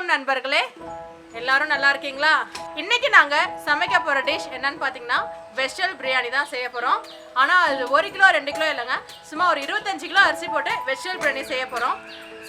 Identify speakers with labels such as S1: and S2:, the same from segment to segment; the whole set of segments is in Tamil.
S1: வணக்கம் நண்பர்களே, எல்லாரும் நல்லா இருக்கீங்களா? இன்னைக்கு நாங்க சமைக்க போற டிஷ் என்னன்னு பாத்தீங்கன்னா வெஜிடபிள் பிரியாணி தான் செய்ய போறோம். ஆனா அது 1 கிலோ 2 கிலோ இல்லைங்க, சும்மா ஒரு 25 கிலோ அரிசி போட்டு வெஜிடபிள் பிரியாணி செய்ய போறோம்.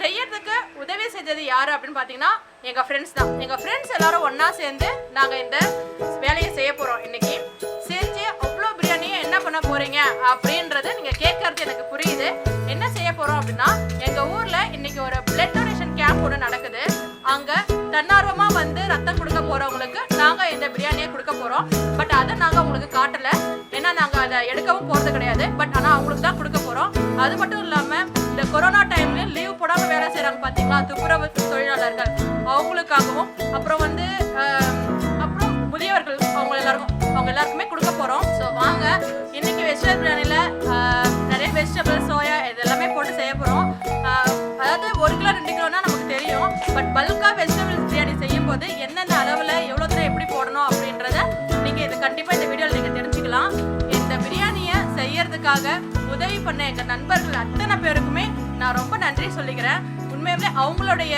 S1: செய்யறதுக்கு உதவி செஞ்சது யாரு அப்படின்னு பாத்தீங்கன்னா எங்க ஃப்ரெண்ட்ஸ் தான். எங்க ஃப்ரெண்ட்ஸ் எல்லாரும் ஒன்னா சேர்ந்து நாங்க இந்த வேலையை செய்ய போறோம். இன்னைக்கு செஞ்சு அவ்வளோ பிரியாணியை என்ன பண்ண போறீங்க அப்படின்றது நீங்க கேட்கறது எனக்கு புரியுது. என்ன செய்ய போறோம் அப்படின்னா, எங்க ஊர்ல இன்னைக்கு ஒரு பிளட் டொனேஷன் கேம்ப் ஒன்று நடக்குது. அங்க தன்னார்வமா வந்து ரத்தம் கொடுக்க போறவங்களுக்கு நாங்க இந்த பிரியாணியை கொடுக்க போறோம். பட் அதை நாங்க உங்களுக்கு காட்டல, ஏன்னா நாங்க அதை எடுக்கவும் போறது கிடையாது. பட் ஆனா அவங்களுக்கு தான் கொடுக்க போறோம். அது மட்டும் இல்லாம இந்த கொரோனா டைம்ல லீவ் போடாம வேலை செய்யறாங்க பாத்தீங்களா, துப்புரவு தொழிலாளர்கள், அவங்களுக்காகவும் அப்புறம் வந்து அப்புறம் முதியவர்கள், அவங்க எல்லாருக்குமே கொடுக்க போறோம். ஸோ வாங்க, இன்னைக்கு வெஜிடபிள் பிரியாணில நிறைய வெஜிடபிள், சோயா இதெல்லாமே போட்டு செய்ய போறோம். அதாவது 1 கிலோ 2 கிலோனா நமக்கு தெரியும். பட் பல்கா வெஜிடபிள் பிரியாணி செய்யும் போது என்னென்ன அளவுல எவ்வளோ தூரம் எப்படி போடணும் அப்படின்றத நீங்க இது கண்டிப்பா இந்த வீடியோவில் நீங்க தெரிஞ்சுக்கலாம். இந்த பிரியாணியை செய்யறதுக்காக உதவி பண்ண எங்க நண்பர்கள் அத்தனை பேருக்குமே நான் ரொம்ப நன்றி சொல்லிக்கிறேன். உண்மையிலே அவங்களுடைய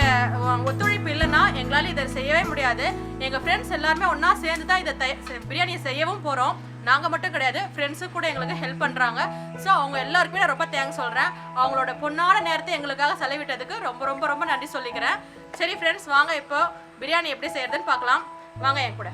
S1: ஒத்துழைப்பு இல்லைன்னா எங்களால் இதை செய்யவே முடியாது. எங்கள் ஃப்ரெண்ட்ஸ் எல்லாருமே ஒன்றா சேர்ந்து தான் இதை பிரியாணியை செய்யவும் போகிறோம். நாங்கள் மட்டும் கிடையாது, ஃப்ரெண்ட்ஸும் கூட எங்களுக்கு ஹெல்ப் பண்ணுறாங்க. ஸோ அவங்க எல்லாருக்குமே நான் ரொம்ப தேங்க்ஸ் சொல்கிறேன். அவங்களோட பொண்ணான நேரத்தை எங்களுக்காக செலவிட்டதுக்கு ரொம்ப ரொம்ப ரொம்ப நன்றி சொல்லிக்கிறேன். சரி ஃப்ரெண்ட்ஸ், வாங்க இப்போ பிரியாணி எப்படி செய்யறதுன்னு பார்க்கலாம். வாங்க என் கூட.